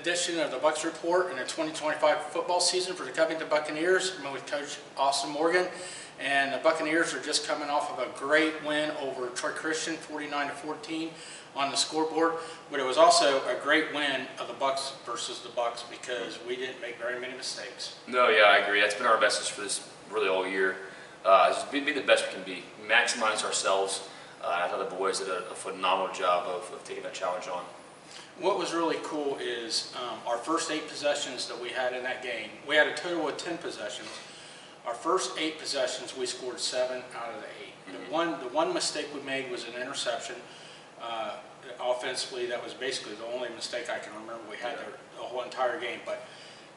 edition of the Bucks Report in the 2025 football season for the Covington Buccaneers. I'm with Coach Austin Morgan, and the Buccaneers are just coming off of a great win over Troy Christian, 49-14 on the scoreboard. But it was also a great win of the Bucks versus the Bucks because we didn't make very many mistakes. No, yeah, I agree. That's been our message for this really all year. Just be the best we can be, maximize ourselves. I thought the boys did a phenomenal job of taking that challenge on. What was really cool is our first 8 possessions that we had in that game. We had a total of 10 possessions. Our first 8 possessions, we scored 7 out of the 8. Mm-hmm. The one mistake we made was an interception. Offensively, that was basically the only mistake I can remember we had the whole entire game. But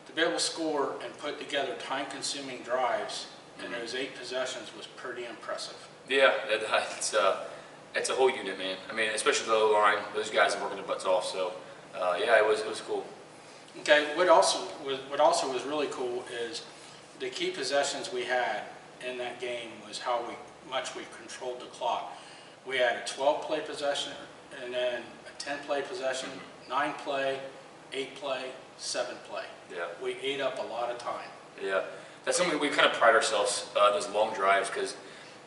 to be able to score and put together time-consuming drives in those 8 possessions was pretty impressive. Yeah, it's a whole unit, man. I mean, especially the O-line, those guys are working their butts off. So, yeah, it was cool. Okay, what also was really cool is the key possessions we had in that game was how much we controlled the clock. We had a 12-play possession, and then a 10-play possession, 9-play, 8-play, 7-play. Yeah. We ate up a lot of time. Yeah, that's something we kind of pride ourselves those long drives, because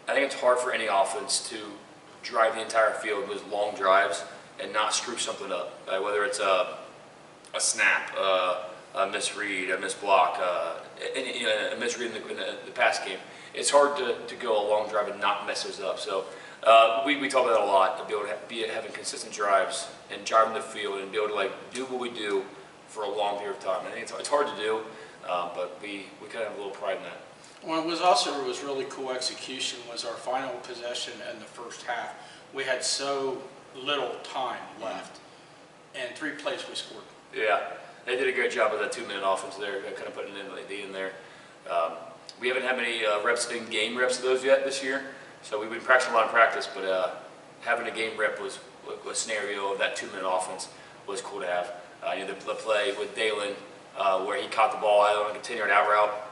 I think it's hard for any offense to drive the entire field with long drives and not screw something up, whether it's a snap, a misread, a misblock, a misread in the pass game. It's hard to go a long drive and not mess those up. So we talk about that a lot, to be able to having consistent drives and driving the field and be able to do what we do for a long period of time. I think it's hard to do, but we kind of have a little pride in that. What was really cool execution was our final possession in the first half. We had so little time left, and 3 plays we scored. Yeah, they did a great job of that 2-minute offense there, kind of putting in there. We haven't had many game reps of those yet this year, so we've been practicing a lot in practice, but having a game rep was a scenario of that 2-minute offense was cool to have. The play with Dalen where he caught the ball out on a 10-yard out route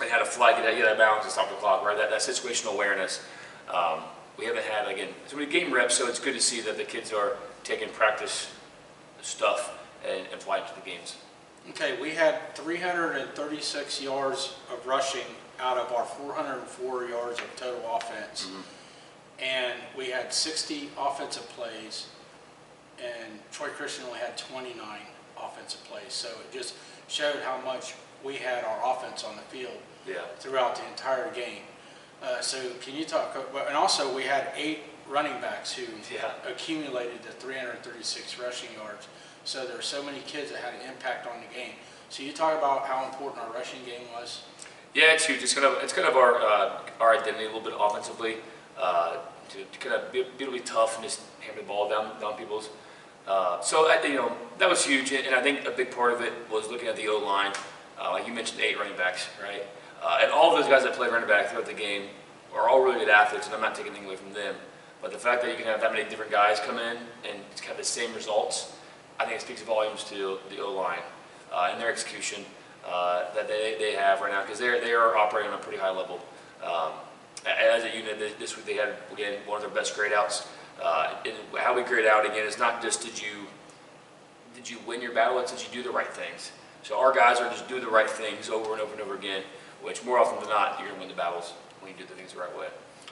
and had a flag get out of bounds and stop the clock, right? That situational awareness. We haven't had, again, so many game reps, so it's good to see that the kids are taking practice stuff and applying it to the games. Okay, we had 336 yards of rushing out of our 404 yards of total offense. Mm-hmm. And we had 60 offensive plays, and Troy Christian only had 29 offensive plays. So it just showed how much we had our offense on the field throughout the entire game. So can you talk about, and also we had 8 running backs who accumulated the 336 rushing yards. So there are so many kids that had an impact on the game. So you talk about how important our rushing game was. Yeah, it's huge. It's kind of our identity a little bit offensively, to kind of be able to be tough and just hammer the ball down people's. So that was huge, and I think a big part of it was looking at the O-line. Like you mentioned, 8 running backs, right? And all of those guys that play running back throughout the game are all really good athletes, and I'm not taking anything away from them. But the fact that you can have that many different guys come in and have the same results, I think it speaks volumes to the O-line and their execution that they have right now, because they are operating on a pretty high level. As a unit, this week they had, again, one of their best grade outs. And how we grade out, again, is not just did you win your battle, it's did you do the right things. So our guys are just do the right things over and over and over again, which more often than not, you're going to win the battles when you do the things the right way.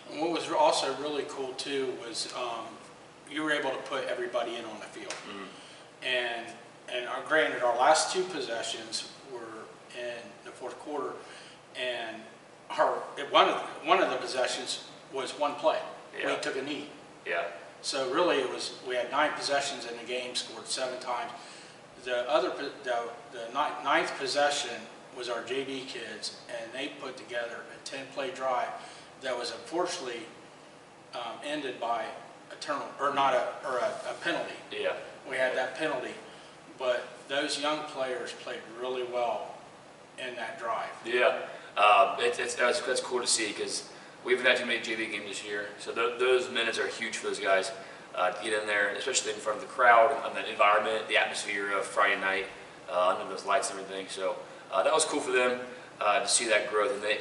And what was also really cool too was you were able to put everybody in on the field. Mm-hmm. And granted, our last 2 possessions were in the 4th quarter, and one of the possessions was 1 play. Yeah. We took a knee. Yeah. So really, we had 9 possessions in the game, scored 7 times. The 9th possession was our JV kids, and they put together a 10-play drive that was unfortunately ended by a penalty. Yeah. We had that penalty, but those young players played really well in that drive. Yeah, that's cool to see, because we haven't had too many JV games this year, so those minutes are huge for those guys to get in there, especially in front of the crowd, and the environment, the atmosphere of Friday night, under those lights and everything. So that was cool for them to see that growth, and they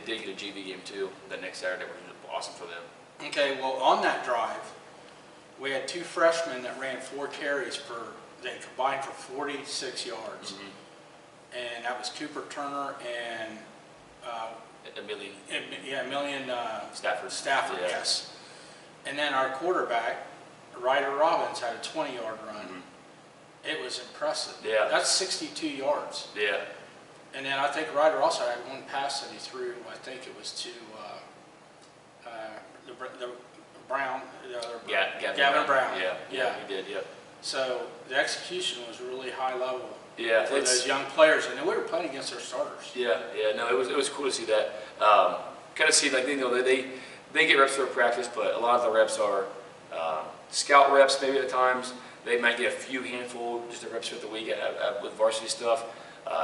did get a JV game too that next Saturday, which was awesome for them. Okay, well, on that drive, we had 2 freshmen that ran 4 carries for they combined for 46 yards. And that was Cooper Turner and Million Stafford, yeah. yes. And then our quarterback, Ryder Robbins, had a 20-yard run. It was impressive. Yeah. That's 62 yards. Yeah. And then I think Ryder also had one pass that he threw. I think it was to the Brown, Gavin Brown. Yeah, he did. Yeah. So the execution was really high level. Yeah, for those young players, and we were playing against their starters. Yeah. No, it was cool to see that. Kind of see, like, you know, they get reps for practice, but a lot of the reps are scout reps. Maybe at times they might get a few handful just the reps for the week with varsity stuff.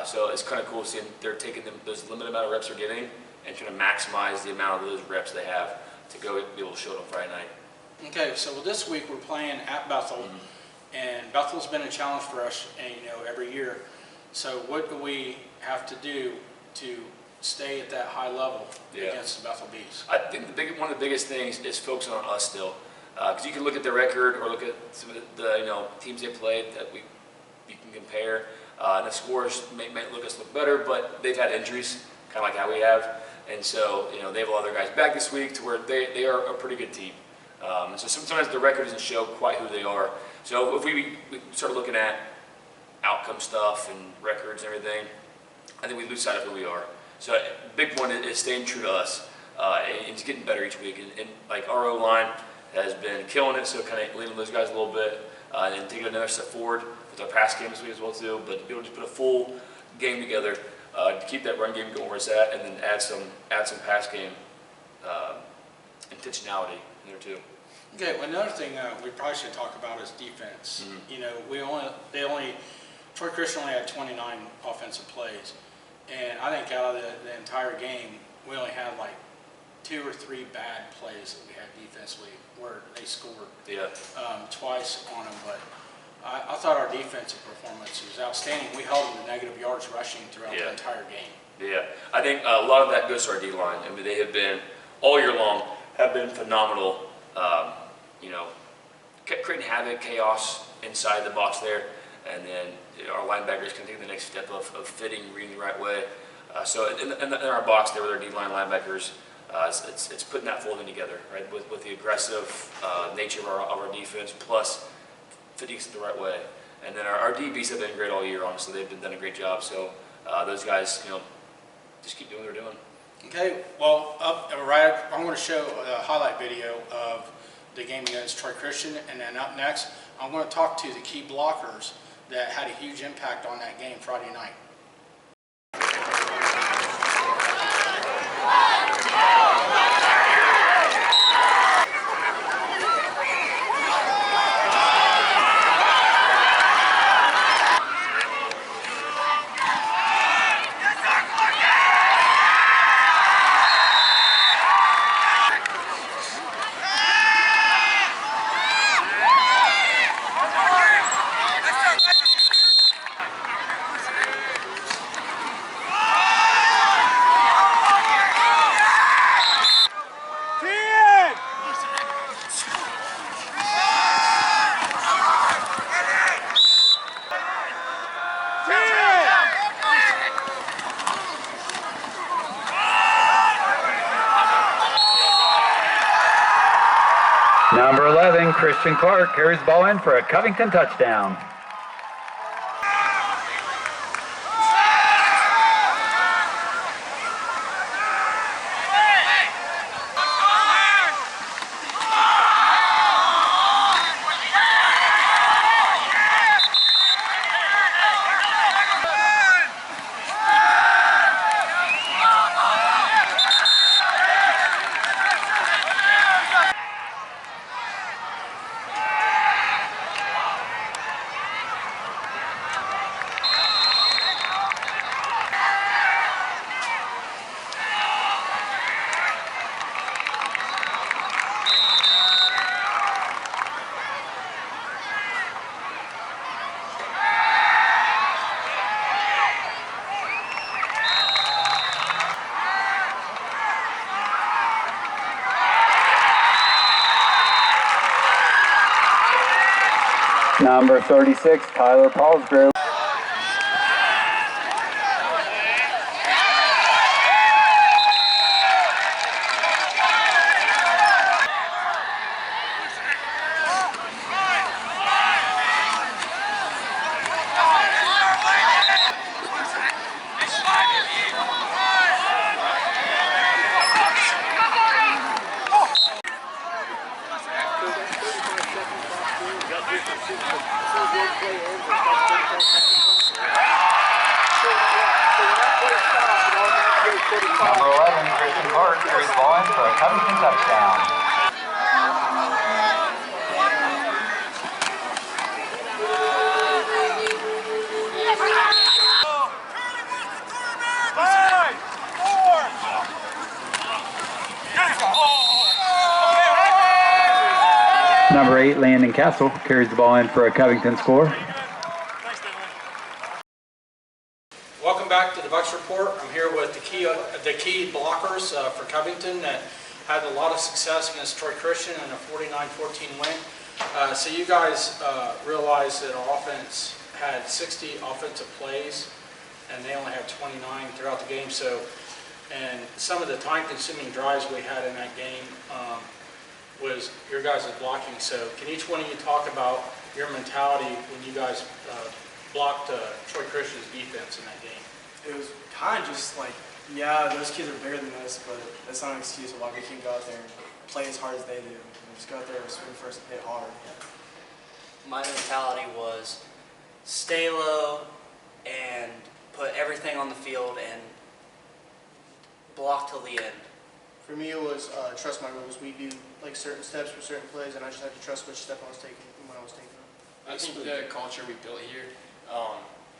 So it's kind of cool seeing they're taking those limited amount of reps they're getting and trying to maximize the amount of those reps they have to go be able to show it on Friday night. Okay, so this week we're playing at Bethel. And Bethel's been a challenge for us, and every year. So what do we have to do to stay at that high level against the Bethel Bees? I think one of the biggest things is focusing on us still, because you can look at the record or look at some of the teams they played that you can compare, and the scores might look better, but they've had injuries, kind of like how we have, and so they have a lot of their guys back this week to where they are a pretty good team. So sometimes the record doesn't show quite who they are. So if we start looking at outcome stuff and records and everything, I think we lose sight of who we are. So a big point is staying true to us and it's getting better each week. And like our O-line has been killing it, so kind of leading those guys a little bit and taking another step forward with our pass game this week as well too. But to be able to put a full game together to keep that run game going where it's at, and then add some pass game intentionality in there too. Okay, well, another thing we probably should talk about is defense. Troy Christian only had 29 offensive plays, and I think out of the entire game, we only had like 2 or 3 bad plays that we had defensively where they scored twice on them. But I thought our defensive performance was outstanding. We held them to negative yards rushing throughout the entire game. Yeah, I think a lot of that goes to our D-line. I mean, they have been, all year long, have been phenomenal. Creating havoc, chaos inside the box there, and then our linebackers can take the next step of fitting, reading the right way. So in our box there with our D-line linebackers, it's putting that folding together, right, with the aggressive nature of our defense, plus fitting the right way. And then our DBs have been great all year, honestly. They've done a great job. So those guys, just keep doing what they're doing. Okay, well, I'm going to show a highlight video of the game against Troy Christian, and then up next, I'm going to talk to the key blockers that had a huge impact on that game Friday night. Number 11, Christian Clark carries the ball in for a Covington touchdown. Number 36, Tyler Paulsgrove. Number 11, Christian Clark carries the ball in for a Covington touchdown. Number 8, Landon Castle carries the ball in for a Covington score. Welcome back to the BuccsReport. I'm here with the key blockers for Covington that had a lot of success against Troy Christian in a 49-14 win. So you guys realize that our offense had 60 offensive plays, and they only had 29 throughout the game. So, and some of the time-consuming drives we had in that game was your guys' blocking. So can each one of you talk about your mentality when you guys blocked Troy Christian's defense in that game? It was kind of just like, yeah, those kids are bigger than us, but that's not an excuse of why we can't go out there and play as hard as they do. Just go out there and swing first and hit hard. My mentality was stay low and put everything on the field and block till the end. For me, it was trust my rules. We do like certain steps for certain plays, and I just had to trust which step I was taking when I was taking them. I think the culture we built here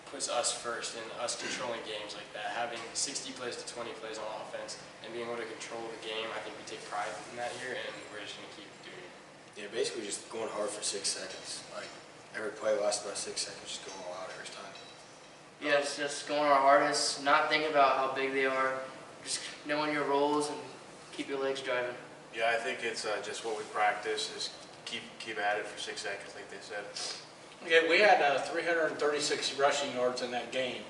puts us first, and us controlling games like that, having 60 plays to 20 plays on offense, and being able to control the game. I think we take pride in that here, and we're just going to keep doing it. Yeah, basically just going hard for 6 seconds. Like every play lasts about 6 seconds, just going all out every time. Yeah, it's just going our hardest, not thinking about how big they are, just knowing your roles and keep your legs driving. Yeah, I think it's just what we practice is keep at it for 6 seconds, like they said. Okay, we had 336 rushing yards in that game,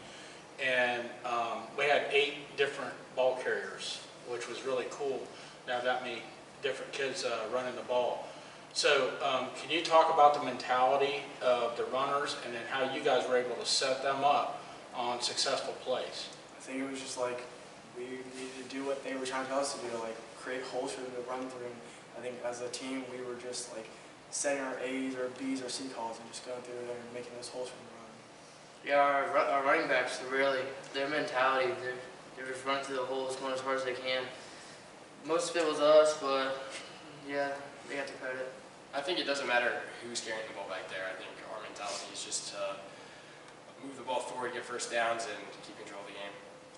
and we had 8 different ball carriers, which was really cool to have that many different kids running the ball. So can you talk about the mentality of the runners and then how you guys were able to set them up on successful plays? I think it was just like we needed to do what they were trying to tell us to do, like create holes for them to run through. And I think as a team, we were just like setting our A's or B's or C calls and just going through there and making those holes for them to run. Yeah, our running backs, their mentality, they're just running through the holes, going as hard as they can. Most of it was us, but yeah, they got the credit. I think it doesn't matter who's carrying the ball back there. I think our mentality is just to move the ball forward, get first downs, and keep control of the game.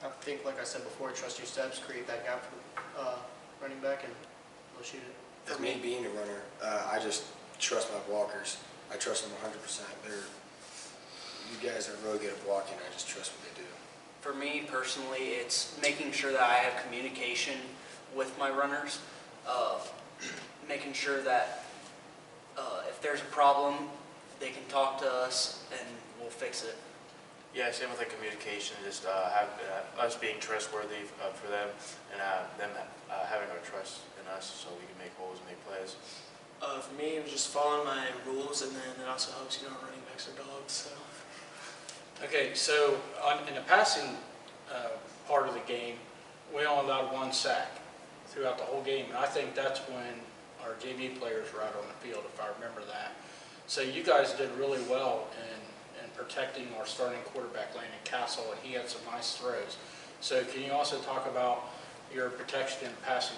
I think, like I said before, trust your steps, create that gap for running back, and we'll shoot it. As me being a runner, I just trust my blockers. I trust them 100%. You guys are really good at blocking. I just trust what they do. For me personally, it's making sure that I have communication with my runners, making sure that if there's a problem, they can talk to us and we'll fix it. Yeah, same with the communication, just have us being trustworthy for them, and them having our trust in us so we can make holes and make plays. For me, it was just following my rules, and then it also helps, running backs are dogs. So. Okay, so in the passing part of the game, we only allowed 1 sack throughout the whole game. And I think that's when our JV players were out on the field, if I remember that. So you guys did really well in protecting our starting quarterback, Landon Castle, and he had some nice throws. So can you also talk about your protection in passing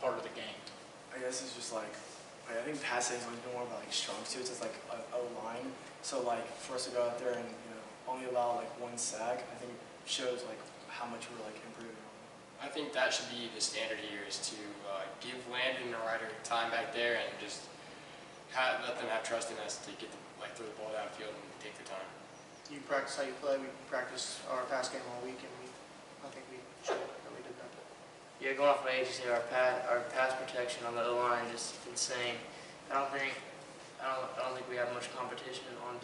part of the game? I guess it's just like I think passing is more about like strong suits. It's like a line. So like for us to go out there and only allow like 1 sack, I think shows like how much we're like improving. I think that should be the standard here, is to give Landon and Ryder time back there and just let them have trust in us to get throw the ball downfield and take the time. You practice how you play. We practice our pass game all week, and I think we showed that we did that. Yeah, going off my age, our pass protection on the O-line is just insane. I don't think I don't think we have much competition on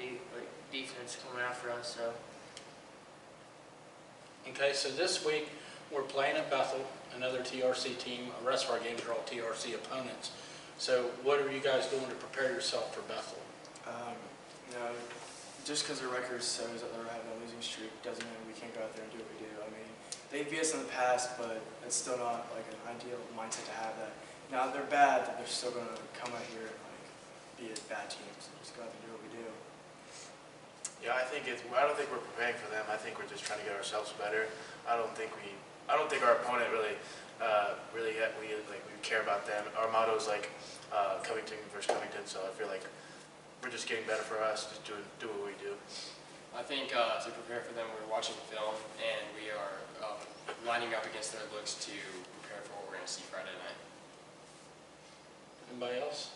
defense coming after us. So Okay, so this week we're playing at Bethel, another TRC team. The rest of our games are all TRC opponents. So what are you guys doing to prepare yourself for Bethel? You know, just because the record shows that they're having a losing streak doesn't mean we can't go out there and do what we do. I mean, they beat us in the past, but it's still not like an ideal mindset to have that. Now they're bad, but they're still going to come out here and like be a bad team. So just go out there and do what we do. Yeah, I don't think we're preparing for them. I think we're just trying to get ourselves better. I don't think our opponent really we care about them. Our motto is like Covington versus Covington, so I feel like we're just getting better for us, just do what we do. I think to prepare for them, we're watching film and we are lining up against their looks to prepare for what we're going to see Friday night. Anybody else?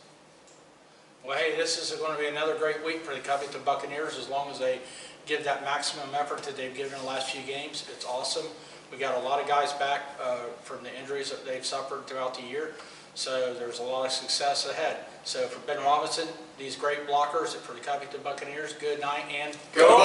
Well, hey, this is going to be another great week for the Covington Buccaneers as long as they give that maximum effort that they've given in the last few games. It's awesome. We got a lot of guys back from the injuries that they've suffered throughout the year. So there's a lot of success ahead. So for Ben Robinson, these great blockers for the Covington Buccaneers, good night and Go